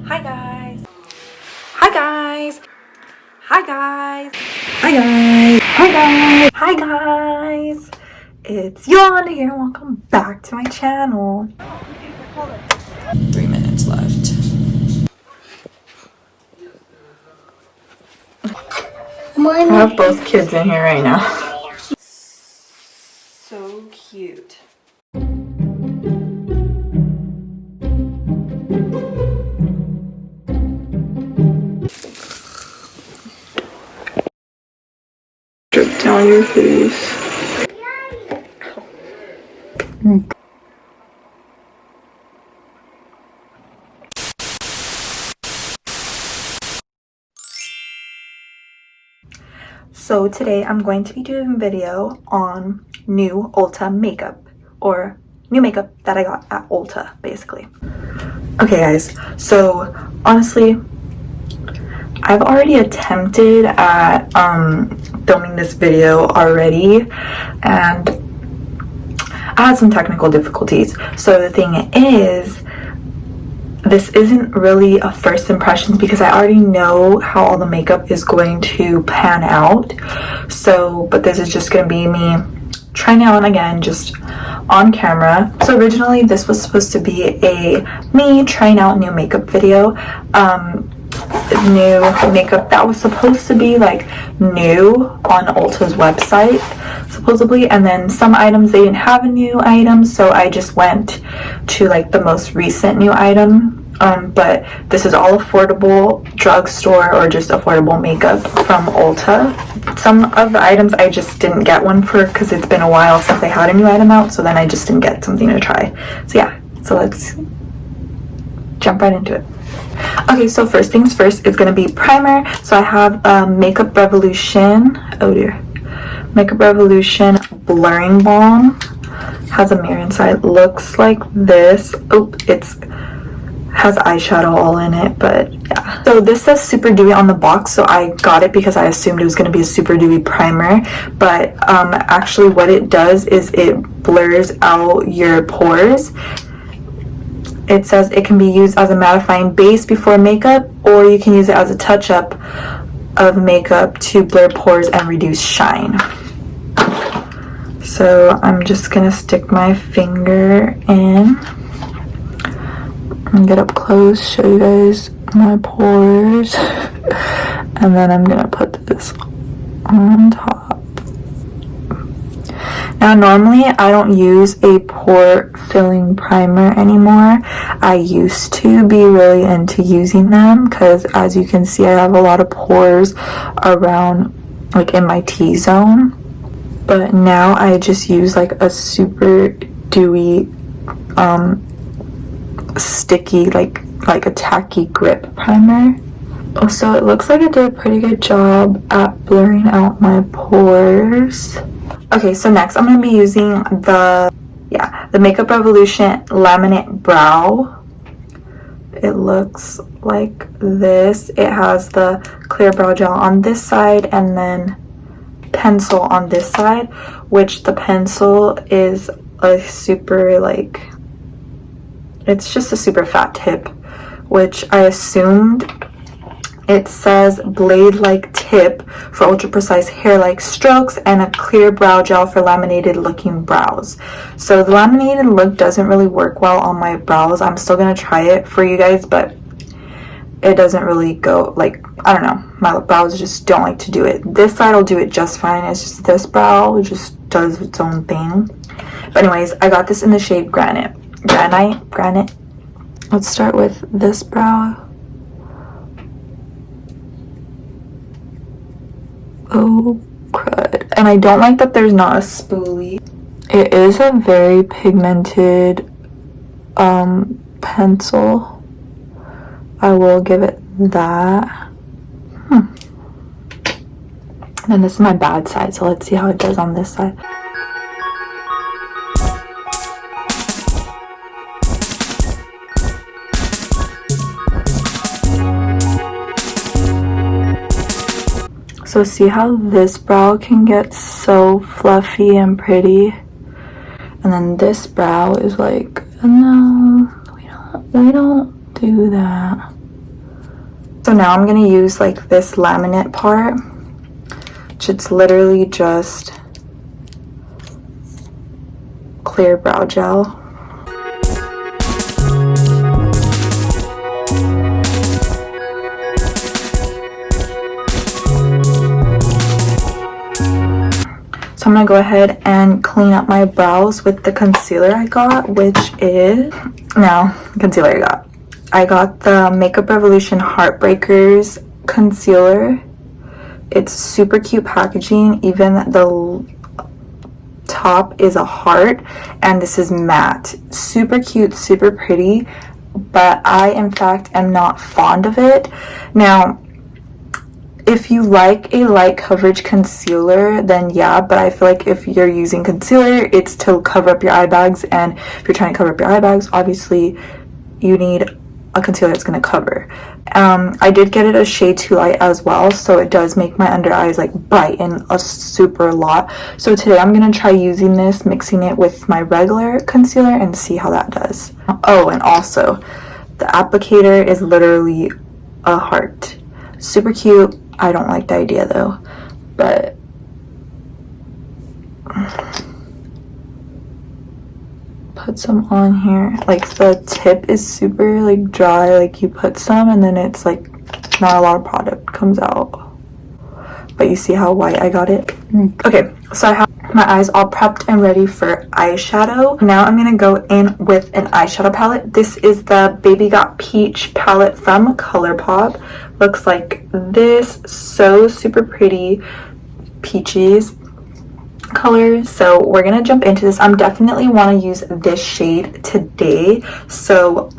Hi guys. Hi guys. Hi guys. Hi guys. Hi guys. Hi guys. It's Yolanda here and welcome back to my channel. 3 minutes left. I have both kids in here right now. So cute. Drip down your face. So today I'm going to be doing a video on new Ulta makeup, or new makeup that I got at Ulta, basically. Okay guys, so honestly, I've already attempted at filming this video already, and I had some technical difficulties. So the thing is, this isn't really a first impressions because I already know how all the makeup is going to pan out. So, but this is just going to be me trying it on again, just on camera. So originally this was supposed to be me trying out new makeup video. New makeup that was supposed to be like new on Ulta's website supposedly, and then some items they didn't have a new item, so I just went to like the most recent new item. But this is all affordable drugstore or just affordable makeup from Ulta. Some of the items I just didn't get one for because it's been a while since they had a new item out, so then I just didn't get something to try. So yeah, so let's jump right into it. Okay, so first things first is going to be primer. So I have Makeup Revolution, oh dear, Makeup Revolution Blurring Balm. Has a mirror inside, looks like this. Oh, it's has eyeshadow all in it, but yeah. So this says super dewy on the box, so I got it because I assumed it was going to be a super dewy primer, but actually what it does is it blurs out your pores. It says it can be used as a mattifying base before makeup, or you can use it as a touch-up of makeup to blur pores and reduce shine. So I'm just gonna stick my finger in and get up close, show you guys my pores, and then I'm gonna put this on top. Now normally I don't use a pore filling primer anymore. I used to be really into using them because, as you can see, I have a lot of pores around, like in my T-zone, but now I just use like a super dewy sticky, like a tacky grip primer. So it looks like it did a pretty good job at blurring out my pores. Okay, so next I'm going to be using the Makeup Revolution Laminate Brow. It looks like this. It has the clear brow gel on this side and then pencil on this side, which the pencil is a super, like, it's just a super fat tip, which I assumed. It says blade-like tip for ultra-precise hair-like strokes and a clear brow gel for laminated looking brows. So the laminated look doesn't really work well on my brows. I'm still going to try it for you guys, but it doesn't really go, like, I don't know. My brows just don't like to do it. This side will do it just fine. It's just this brow just does its own thing. But anyways, I got this in the shade Granite. Let's start with this brow. Oh crud. And I don't like that there's not a spoolie. It is a very pigmented pencil. I will give it that. And this is my bad side, so let's see how it does on this side. So see how this brow can get so fluffy and pretty, and then this brow is like, no, we don't do that. So now I'm going to use like this laminate part, which it's literally just clear brow gel. So I'm gonna go ahead and clean up my brows with the concealer I got, which is I got the Makeup Revolution Heartbreakers concealer. It's super cute packaging. Even the top is a heart, and this is matte. Super cute, super pretty, but I in fact am not fond of it. Now, if you like a light coverage concealer, then yeah, but I feel like if you're using concealer, it's to cover up your eye bags, and if you're trying to cover up your eye bags, obviously you need a concealer that's going to cover. I did get it a shade too light as well, so it does make my under eyes like brighten a super lot. So today I'm going to try using this, mixing it with my regular concealer, and see how that does. Oh, and also the applicator is literally a heart. Super cute. I don't like the idea though, but put some on here. Like the tip is super like dry, like you put some and then it's like not a lot of product comes out, but you see how white I got it. Okay, so I have my eyes all prepped and ready for eyeshadow. Now I'm gonna go in with an eyeshadow palette. This is the BabyGotPeach palette from Colourpop. Looks like this. So super pretty peaches colors. So we're gonna jump into this. I'm definitely want to use this shade today, so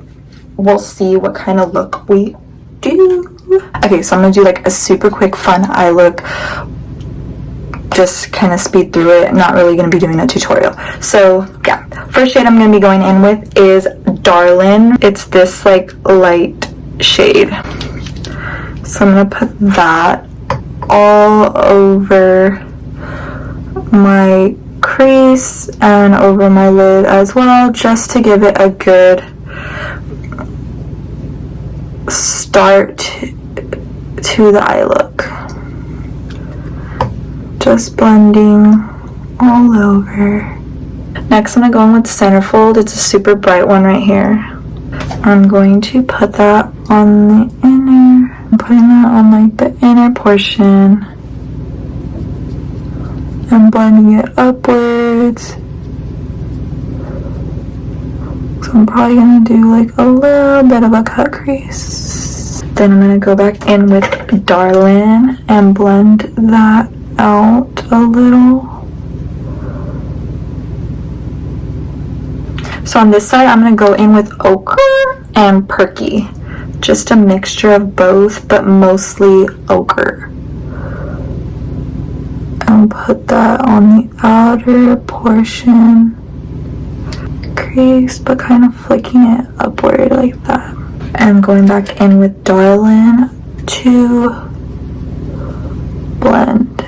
we'll see what kind of look we do. Okay, so I'm gonna do like a super quick fun eye look, just kind of speed through it. I'm not really going to be doing a tutorial. So yeah, first shade I'm going to be going in with is Darlin'. It's this like light shade. So I'm going to put that all over my crease and over my lid as well, just to give it a good start to the eye look. Just blending all over. Next I'm going to go in with Centerfold. It's a super bright one right here. I'm going to put that on the inner. I'm putting that on like the inner portion and blending it upwards. So I'm probably going to do like a little bit of a cut crease. Then I'm going to go back in with Darlin' and blend that out a little. So on this side I'm going to go in with Ochre and Perky, just a mixture of both, but mostly Ochre, and put that on the outer portion crease, but kind of flicking it upward like that, and going back in with Darlin' to blend.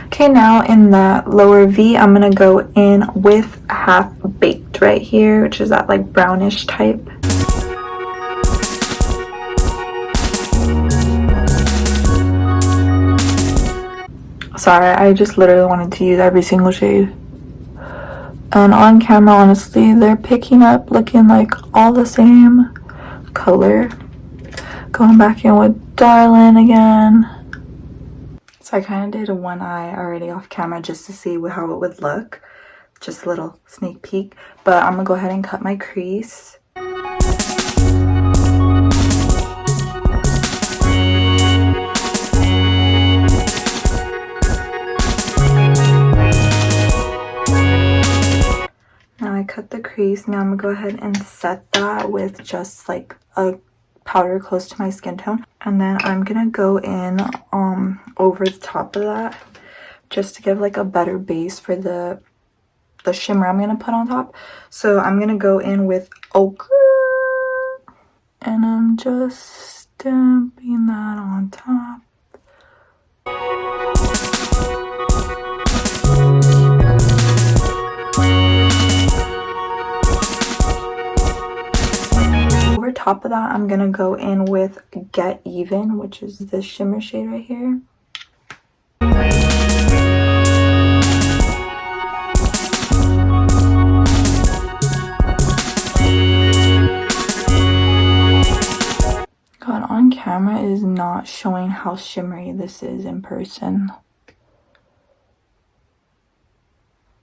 Okay, now in that lower V, I'm gonna go in with Half Baked right here, which is that like brownish type. Sorry, I just literally wanted to use every single shade. And on camera, honestly, they're picking up looking like all the same color. Going back in with Darlin' again. So I kind of did one eye already off camera just to see how it would look. Just a little sneak peek. But I'm going to go ahead and cut my crease. Now I cut the crease. Now I'm going to go ahead and set that with just like a powder close to my skin tone, and then I'm gonna go in over the top of that just to give like a better base for the shimmer I'm gonna put on top. So I'm gonna go in with Ochre and I'm just stamping that on top. top of that, I'm gonna go in with Get Even, which is this shimmer shade right here. God, on camera it is not showing how shimmery this is in person.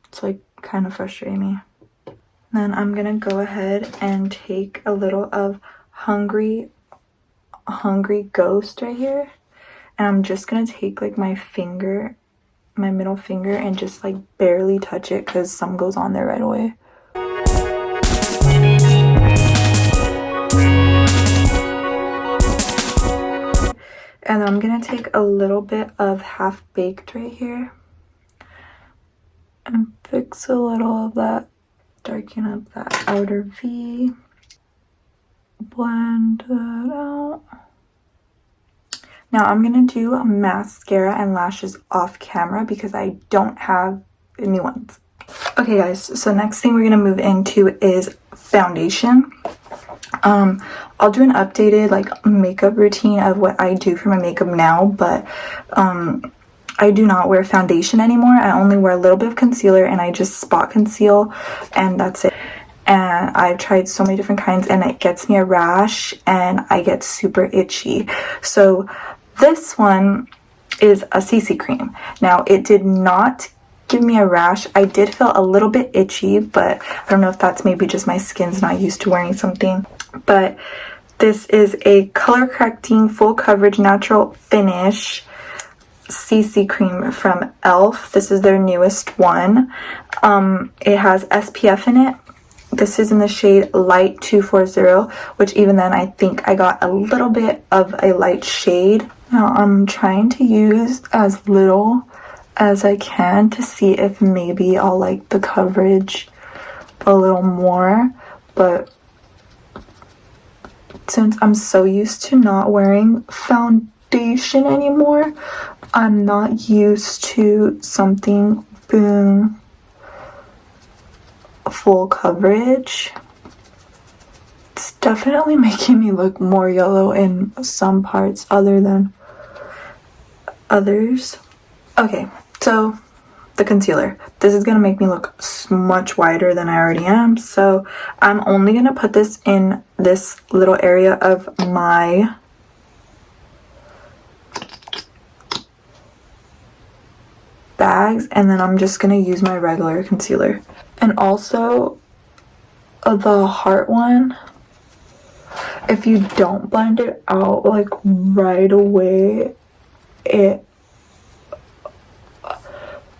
It's like kind of frustrating me. Then I'm gonna go ahead and take a little of Hungry Ghost right here, and I'm just gonna take like my finger, my middle finger, and just like barely touch it because some goes on there right away. And then I'm gonna take a little bit of Half Baked right here and fix a little of that, darken up that outer V, blend that out. Now I'm gonna do mascara and lashes off camera because I don't have new ones. Okay guys, so next thing we're gonna move into is foundation. I'll do an updated like makeup routine of what I do for my makeup now, but I do not wear foundation anymore. I only wear a little bit of concealer and I just spot conceal and that's it. And I've tried so many different kinds and it gets me a rash and I get super itchy. So this one is a CC cream. Now it did not give me a rash. I did feel a little bit itchy, but I don't know if that's maybe just my skin's not used to wearing something. But this is a color correcting full coverage natural finish CC cream from e.l.f. This is their newest one. It has SPF in it. This is in the shade Light 240, which even then I think I got a little bit of a light shade. Now I'm trying to use as little as I can to see if maybe I'll like the coverage a little more, but since I'm so used to not wearing foundation anymore, I'm not used to something boom full coverage. It's definitely making me look more yellow in some parts other than others. Okay, so the concealer. This is gonna make me look much whiter than I already am, so I'm only gonna put this in this little area of my bags, and then I'm just gonna use my regular concealer. And also the heart one, if you don't blend it out like right away, it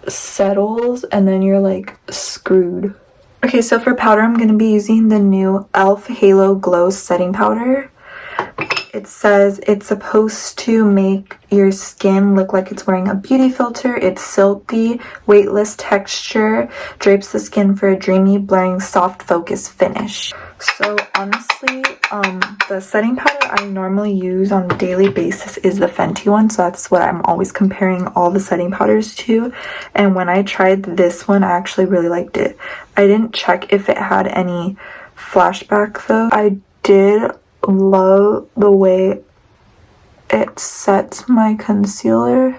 settles and then you're like screwed. Okay, so for powder I'm going to be using the new e.l.f. Halo Glow setting powder. It says it's supposed to make your skin look like it's wearing a beauty filter. It's silky, weightless texture, drapes the skin for a dreamy, blurring, soft focus finish. So honestly, the setting powder I normally use on a daily basis is the Fenty one, so that's what I'm always comparing all the setting powders to. And when I tried this one, I actually really liked it. I didn't check if it had any flashback though. I did love the way it sets my concealer.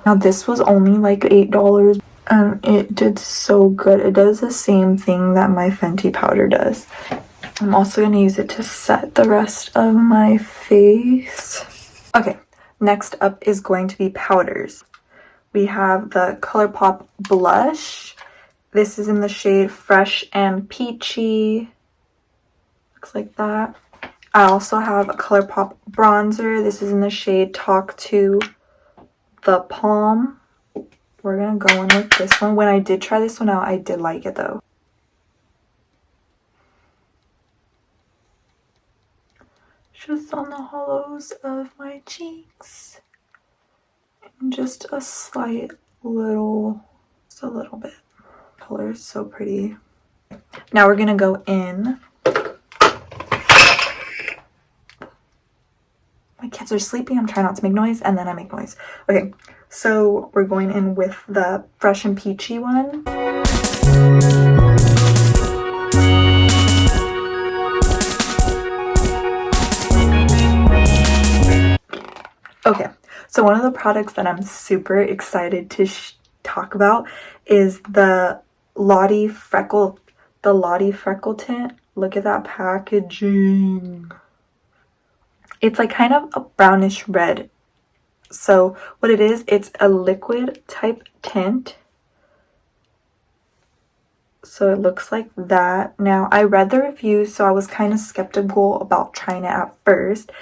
Now this was only like $8 and it did so good. It does the same thing that my Fenty powder does. I'm also going to use it to set the rest of my face. Okay, next up is going to be powders. We have the Colourpop blush. This is in the shade Fresh and Peachy. Looks like that. I also have a Colourpop bronzer. This is in the shade Talk to the Palm. We're gonna go in with this one. When I did try this one out, I did like it though. Just on the hollows of my cheeks. And just a slight little, just a little bit. Color is so pretty. Now we're gonna go in. My kids are sleeping. I'm trying not to make noise, and then I make noise. Okay, so we're going in with the Fresh and Peachy one. So one of the products that I'm super excited to talk about is the Lottie Freckle Tint. Look at that packaging. It's like kind of a brownish red. So what it is, it's a liquid type tint. So it looks like that. Now, I read the reviews, so I was kind of skeptical about trying it at first,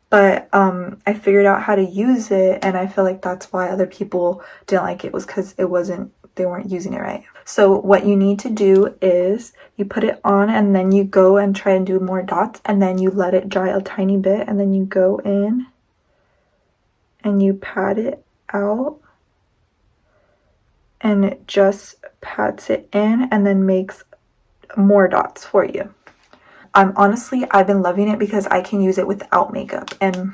but I figured out how to use it, and I feel like that's why other people didn't like it, was because they weren't using it right. So what you need to do is you put it on, and then you go and try and do more dots, and then you let it dry a tiny bit, and then you go in and you pat it out, and it just pats it in and then makes more dots for you. I've been loving it because I can use it without makeup, and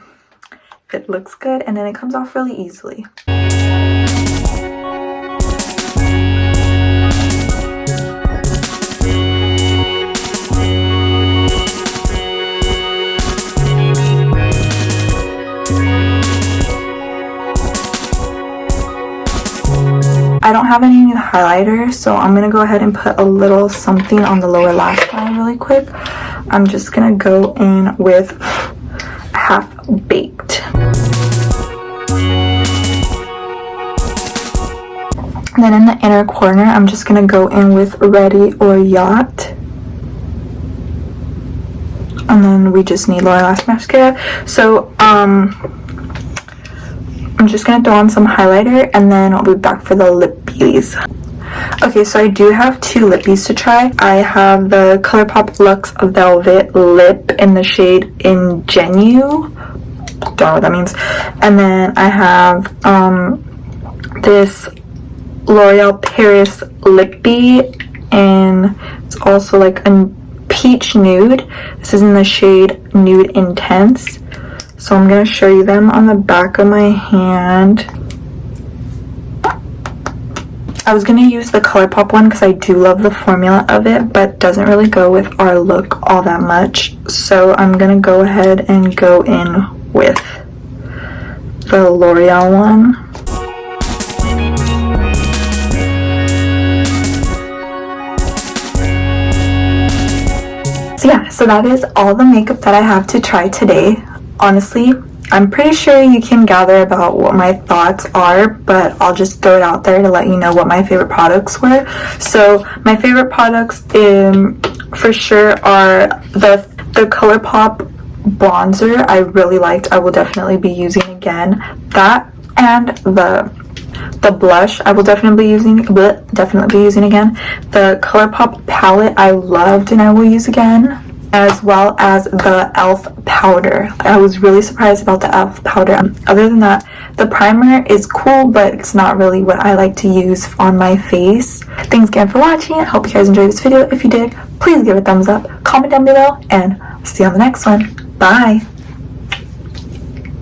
it looks good, and then it comes off really easily. I don't have any new highlighter, so I'm gonna go ahead and put a little something on the lower lash line really quick. I'm just gonna go in with Half Baked. And then in the inner corner, I'm just gonna go in with Ready or Yacht. And then we just need lower lash mascara. So I'm just gonna throw on some highlighter, and then I'll be back for the lippies. Okay, so I do have two lippies to try. I have the Colourpop Luxe Velvet Lip in the shade Ingenue. Don't know what that means. And then I have this L'Oreal Paris Lippy, and it's also like a peach nude. This is in the shade Nude Intense. So I'm going to show you them on the back of my hand. I was going to use the Colourpop one because I do love the formula of it, but doesn't really go with our look all that much. So I'm going to go ahead and go in with the L'Oreal one. So yeah, so that is all the makeup that I have to try today. Honestly, I'm pretty sure you can gather about what my thoughts are, but I'll just throw it out there to let you know what my favorite products were. So my favorite products for sure are the Colourpop bronzer. I really liked. I will definitely be using again. That and the blush I will definitely be using again. The Colourpop palette I loved and I will use again, as well as the e.l.f. powder. I was really surprised about the e.l.f. powder. Other than that, the primer is cool, but it's not really what I like to use on my face. Thanks again for watching. I hope you guys enjoyed this video. If you did, please give it a thumbs up, comment down below, and see you on the next one. Bye!